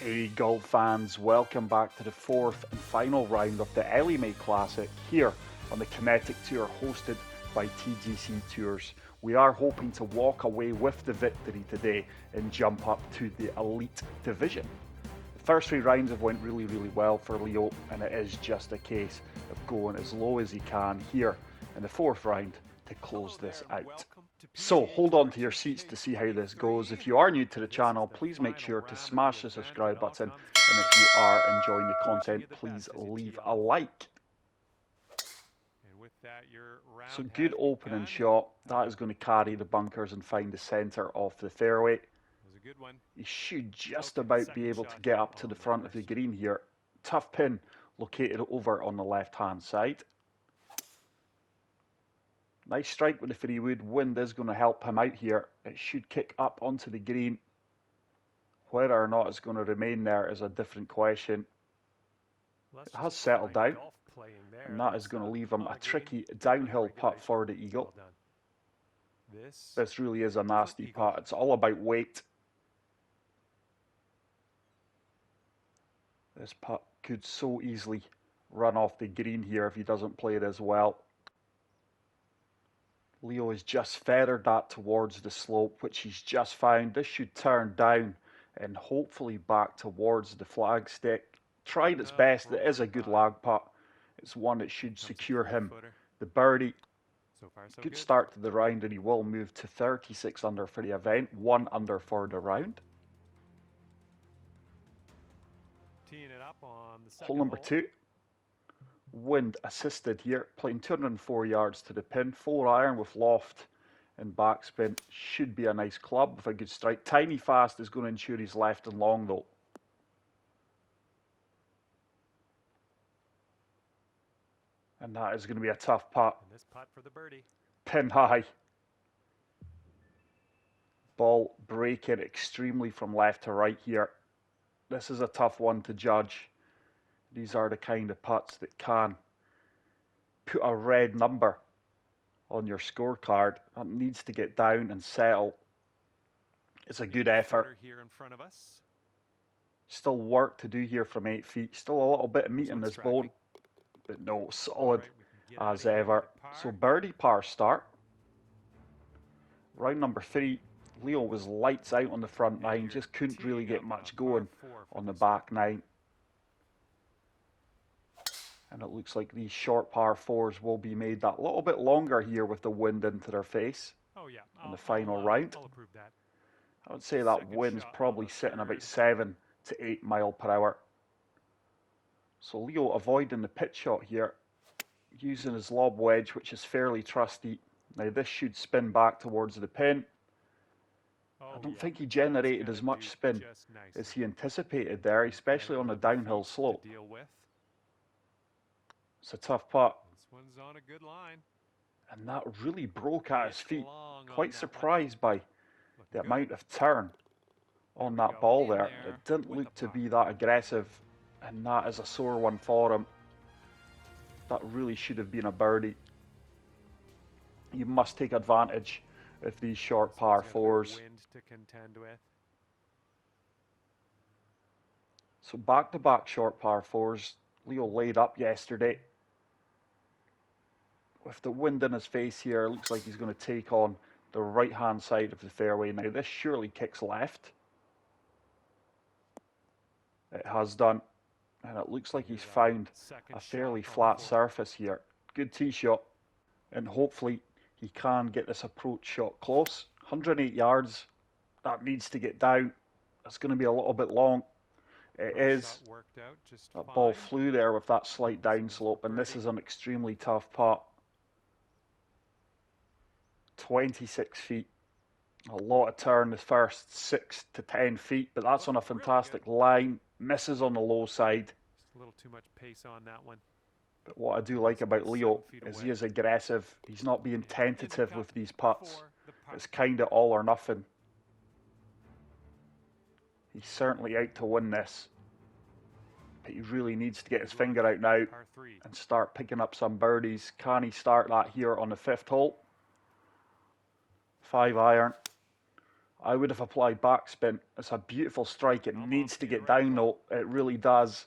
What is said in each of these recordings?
Hey golf fans, welcome back to the fourth and final round of the Ellie Mae Classic here on the Kinetic Tour hosted by TGC Tours. We are hoping to walk away with the victory today and jump up to the elite division. The first three rounds have went really well for Leo, and it is just a case of going as low as he can here in the fourth round to close this out. So hold on to your seats to see how this goes. If you are new to the channel, please make sure to smash the subscribe button, and if you are enjoying the content, please leave a like. So good opening shot. That is going to carry the bunkers and find the centre of the fairway. He should just about be able to get up to the front of the green here. Tough pin located over on the left hand side. Nice strike with the 3-wood. Wind is going to help him out here. It should kick up onto the green. Whether or not it's going to remain there is a different question. It has settled down, and that is going to leave him a tricky downhill putt for the eagle. This really is a nasty putt. It's all about weight. This putt could so easily run off the green here if he doesn't play it as well. Leo has just feathered that towards the slope, which he's just found. This should turn down and hopefully back towards the flagstick. Tried its best. It is a good lag putt. It's one that should secure him the birdie. Good start to the round, and he will move to 36 under for the event, 1 under for the round. Hole number 2. Wind assisted here, playing 204 yards to the pin, 4-iron with loft and backspin. Should be a nice club with a good strike. Tiny fast is going to ensure he's left and long though. And that is going to be a tough putt. This putt for the birdie. Pin high. Ball breaking extremely from left to right here. This is a tough one to judge. These are the kind of putts that can put a red number on your scorecard. It needs to get down and settle. It's a good effort. Here in front of us. Still work to do here from 8 feet. Still a little bit of meat in this bone. But no, solid as ever. So birdie par start. Round number 3. Leo was lights out on the front 9. Just couldn't really get much going on the back 9. And it looks like these short par 4s will be made that little bit longer here with the wind into their face in the final round. I would say that wind's probably sitting about 7 to 8 mile per hour. So Leo avoiding the pitch shot here, using his lob wedge, which is fairly trusty. Now this should spin back towards the pin. I don't think he generated as much spin as he anticipated there, especially on the downhill slope. It's a tough putt. This one's on a good line. And that really broke at his feet. Quite surprised by the amount of turn on that ball there. It didn't look to be that aggressive, and that is a sore one for him. That really should have been a birdie. You must take advantage of these short par 4s. So back-to-back short par 4s. Leo laid up yesterday. With the wind in his face here, it looks like he's going to take on the right-hand side of the fairway. Now this surely kicks left. It has done. And it looks like he's found a fairly flat surface here. Good tee shot. And hopefully he can get this approach shot close. 108 yards. That needs to get down. It's going to be a little bit long. It is. That ball flew there with that slight downslope, and this is an extremely tough putt. 26 feet. A lot of turn the first 6 to 10 feet, but that's on a fantastic line. Misses on the low side. Just a little too much pace on that one. But what I do like about Leo is he is aggressive. He's not being tentative with these putts. It's kind of all or nothing. He's certainly out to win this. But he really needs to get his finger out now and start picking up some birdies. Can he start that here on the 5th hole? 5-iron. I would have applied backspin. It's a beautiful strike. It Almost needs to to your get right down foot. though. It really does.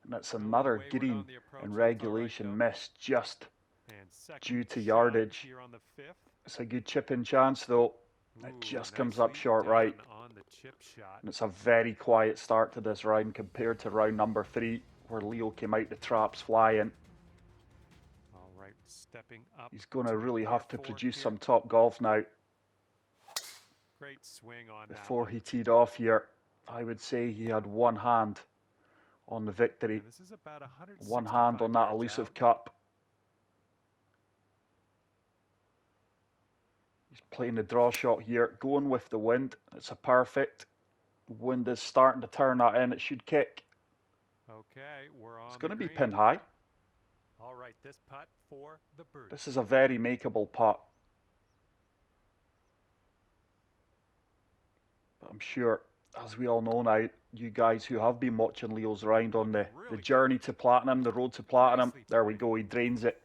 And it's A little another wayward green on the approach. in Looks all right, regulation though. miss just And second due to shot yardage. here on the fifth. It's a good chip in chance though. It Ooh, just comes up nicely short right. down on the chip shot. And it's a very quiet start to this round compared to round number 3 where Leo came out the traps flying. All right, stepping up. He's going to really have to produce here. some top golf now. Great swing on Before that he teed off here, I would say he had one hand on the victory. This is about One hand on that elusive cup. He's playing the draw shot here, going with the wind. It's a perfect. The wind is starting to turn that in. It should kick. Okay, we're on. It's going to be pin high. All right, this putt for the birdie. This is a very makeable putt. But I'm sure, as we all know now, you guys who have been watching Leo's round on the journey to platinum, the road to platinum, there we go, he drains it.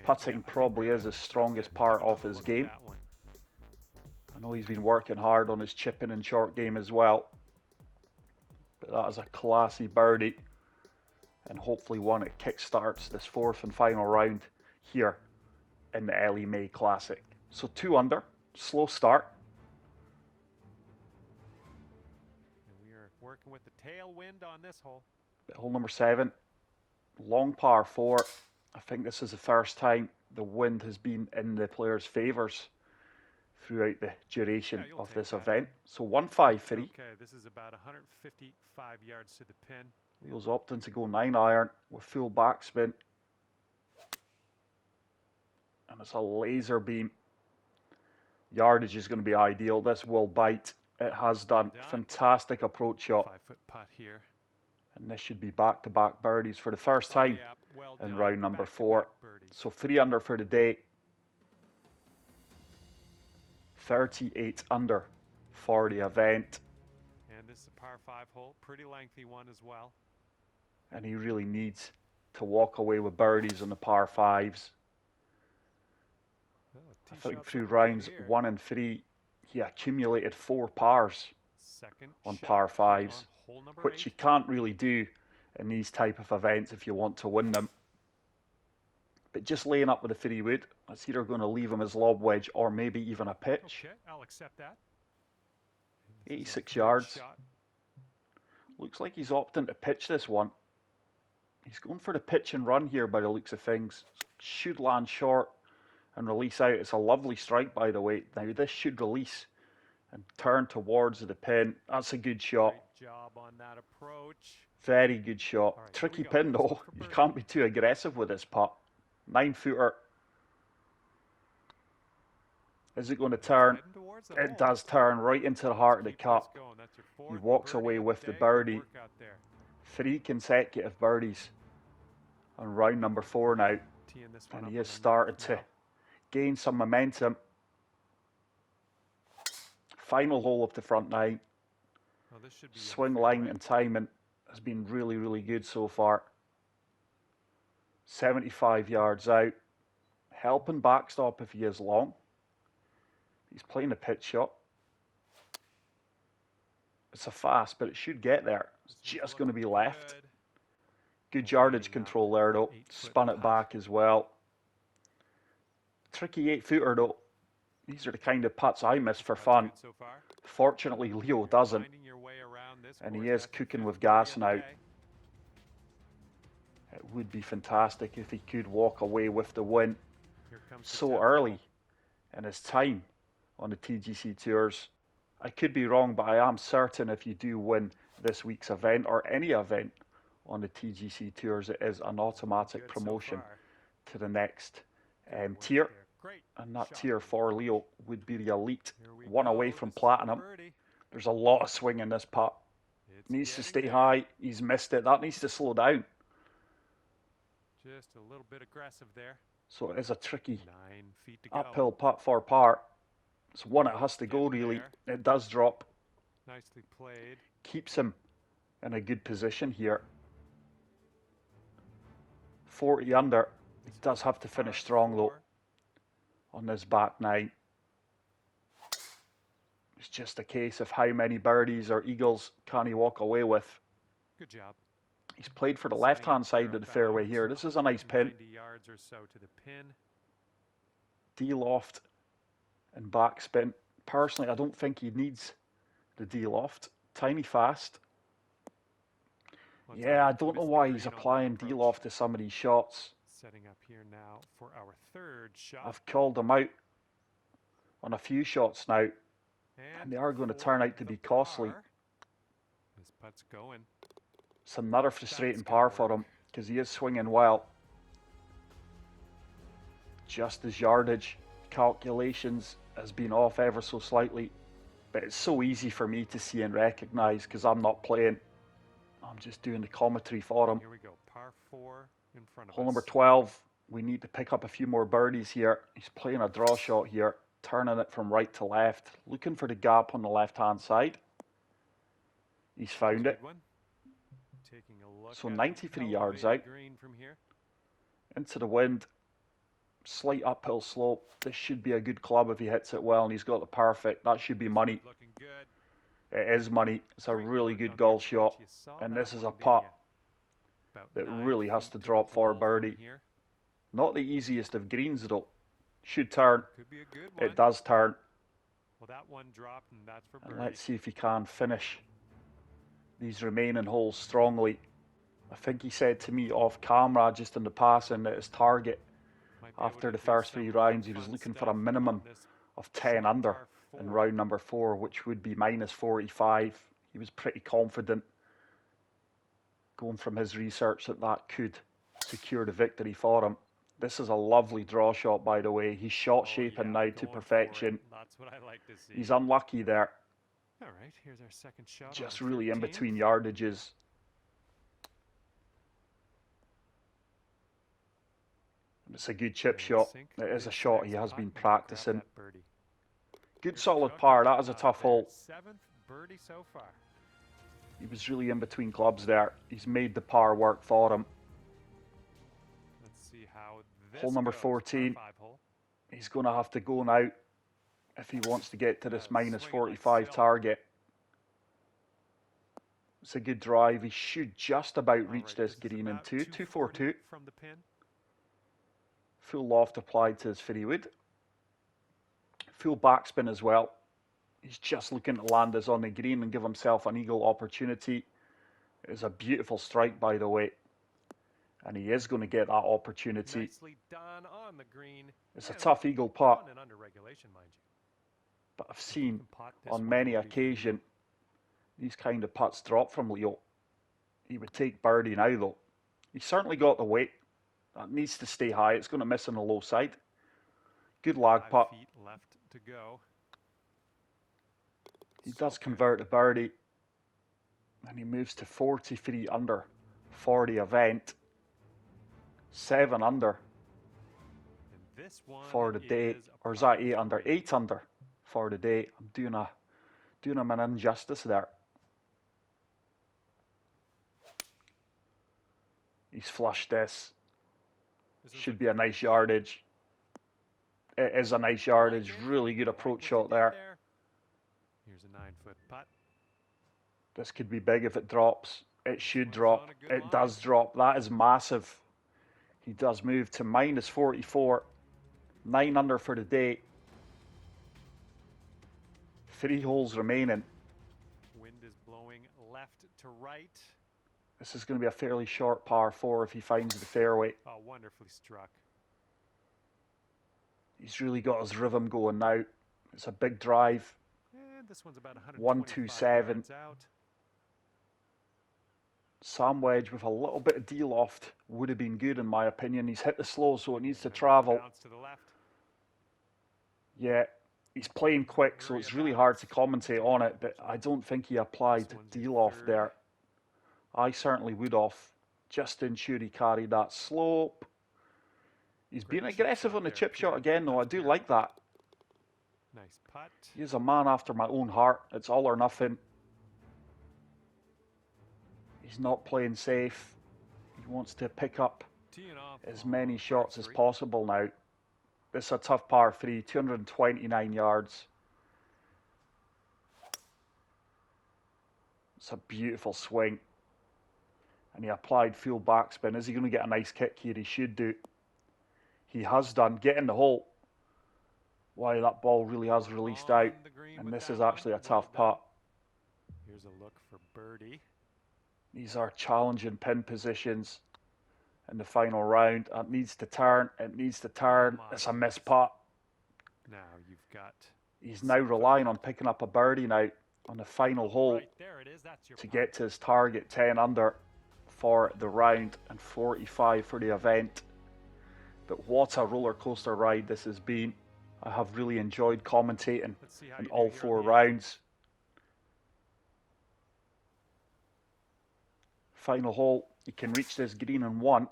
Putting probably is the strongest part of his game. I know he's been working hard on his chipping and short game as well. But that is a classy birdie. And hopefully one that kickstarts this fourth and final round here in the Ellie Mae Classic. So 2 under, slow start. And we are working with the tailwind on this hole. Hole number 7, long par 4. I think this is the first time the wind has been in the players' favours throughout the duration of this event. So 153. Okay, this is about 155 yards to the pin. Leo's opting to go 9-iron with full backspin. And it's a laser beam. Yardage is going to be ideal. This will bite. It has done. Fantastic approach shot. 5-foot putt here. And this should be back-to-back birdies for the first time in round number 4. So 3 under for the day. 38 under for the event. And this is a par 5 hole. Pretty lengthy one as well. And he really needs to walk away with birdies on the par 5s. I think through rounds 1 and 3, he accumulated 4 pars on par 5s, which you can't really do in these type of events if you want to win them. But just laying up with a 3 wood, it's either going to leave him as lob wedge or maybe even a pitch. Okay, I'll accept that. 86 yards. Looks like he's opting to pitch this one. He's going for the pitch and run here by the looks of things. Should land short and release out. It's a lovely strike, by the way. Now this should release and turn towards the pin. That's a good shot. Great job on that approach. Very good shot. Right, tricky pin though. You can't be too aggressive with this putt. 9-footer. Is it going to turn? It does turn right into the heart of the cup. He walks away with the birdie. 3 consecutive birdies on round number 4 now. And he has started to gain some momentum. Final hole of the front 9. Swing line and timing has been really, really good so far. 75 yards out. Helping backstop if he is long. He's playing a pitch shot. It's a fast, but it should get there. It's just going to be left. Good yardage control there though. Spun it back as well. Tricky 8-footer though. These are the kind of putts I miss for fun. Fortunately, Leo doesn't. And he is cooking with gas now. It would be fantastic if he could walk away with the win so early in his time on the TGC Tours. I could be wrong, but I am certain if you do win this week's event or any event on the TGC Tours, it is an automatic promotion to the next tier. And that tier for Leo would be the elite, one away from platinum. There's a lot of swing in this putt. Needs to stay high. He's missed it. That needs to slow down. Just a little bit aggressive there. So it is a tricky 9 feet to go. uphill putt for par. It's one it has to go really. It does drop. Nicely played. Keeps him in a good position here. 40 under. He does have to finish strong though on this back 9. It's just a case of how many birdies or eagles can he walk away with. Good job. He's played for the left-hand side of the fairway here. This is a nice pin. 90 yards or so to the pin. D-loft and backspin. Personally, I don't think he needs the D-loft. Tiny fast. Yeah, I don't know why he's applying D-loft to some of these shots. Setting up here now for our third shot. I've called him out on a few shots now, and they are going to turn out to be costly. This putt's going. It's another frustrating par for him because he is swinging well. Just his yardage calculations has been off ever so slightly, but it's so easy for me to see and recognise because I'm not playing. I'm just doing the commentary for him. Here we go, par 4 in front of us. Hole number 12. We need to pick up a few more birdies here. He's playing a draw shot here, turning it from right to left, looking for the gap on the left-hand side. He's found it. Taking a look So 93 yards out. Green from here. Into the wind. Slight uphill slope. This should be a good club if he hits it well, and he's got the perfect. That should be money. Looking good. It is money. It's a really good golf shot, and this is a putt that really has to drop for a birdie. Not the easiest of greens though. Should turn. Could be a good one. It does turn. Well, that one dropped, and that's for birdie. And let's see if he can finish these remaining holes strongly. I think he said to me off camera just in the passing that his target after the first 3 rounds he was looking for a minimum of 10 under in round number 4, which would be minus 45. He was pretty confident going from his research that that could secure the victory for him. This is a lovely draw shot, by the way. He's shot shaping now to perfection. That's what I like to see. He's unlucky there. All right, here's our second shot. Just really in between yardages. It's a good chip shot. It is a shot he has been practicing. Good solid par. That is a tough hole. 7th birdie so far. He was really in between clubs there. He's made the par work for him. Let's see how this hole number goes. 14. Par 5 hole. He's going to have to go now if he wants to get to this minus 45 target. It's a good drive. He should just about reach this green in 242. From the pin. Full loft applied to his fairway. Full backspin as well. He's just looking to land this on the green and give himself an eagle opportunity. It is a beautiful strike, by the way. And he is going to get that opportunity. Nicely done on the green. It's a tough eagle putt. And under regulation, mind you. But I've seen on many occasions these kind of putts drop from Leo. He would take birdie now though. He's certainly got the weight. That needs to stay high. It's going to miss on the low side. Good lag putt. 5 feet left to go. He does convert a birdie. And he moves to 43 under for the event. 7 under And this one for the day. Or is that 8 under? 8 under for the day. I'm doing him an injustice there. He's flushed this. Should be a nice yardage. It is a nice yardage. Really good approach shot there. Here's a 9-foot putt. This could be big if it drops. It should drop. It does drop. That is massive. He does move to minus 44. 9 under for the day. 3 holes remaining. Wind is blowing left to right. This is going to be a fairly short par 4 if he finds the fairway. Oh, wonderfully struck. He's really got his rhythm going now. It's a big drive. And this one's about 127. yards out. Sam wedge with a little bit of D-loft would have been good in my opinion. He's hit the slow, so it needs to travel. Bounce to the left. Yeah, he's playing quick, so it's really hard to commentate on it, but I don't think he applied D-loft there. I certainly would have, just to ensure he carried that slope. He's been aggressive on the chip shot again, though. I do like that. Nice putt. He is a man after my own heart. It's all or nothing. He's not playing safe. He wants to pick up as many shots as possible now. This is a tough par 3, 229 yards. It's a beautiful swing. And he applied full backspin. Is he going to get a nice kick here? He should do. He has done. Get in the hole. Wow, that ball really has released out. And this is actually a tough putt. Here's a look for birdie. These are challenging pin positions in the final round. It needs to turn. It needs to turn. It's a missed putt. Now you've got. He's now relying on picking up a birdie now on the final hole to get to his target 10 under for the round and 45 for the event. But what a roller coaster ride this has been. I have really enjoyed commentating in all 4 rounds. Final hole, he can reach this green in 1.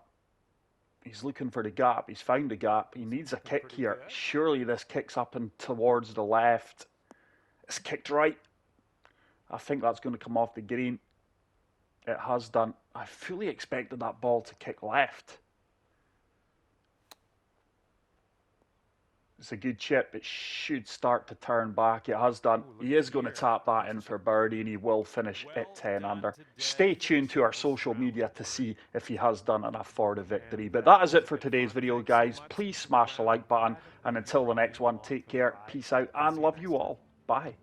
He's looking for the gap. He's found the gap. He needs a kick here. Surely this kicks up and towards the left. It's kicked right. I think that's going to come off the green. It has done. I fully expected that ball to kick left. It's a good chip. It should start to turn back. It has done. He is going to tap that in for birdie and he will finish at 10 under. Stay tuned to our social media to see if he has done enough for the victory. But that is it for today's video, guys. Please smash the like button. And until the next one, take care, peace out, and love you all. Bye.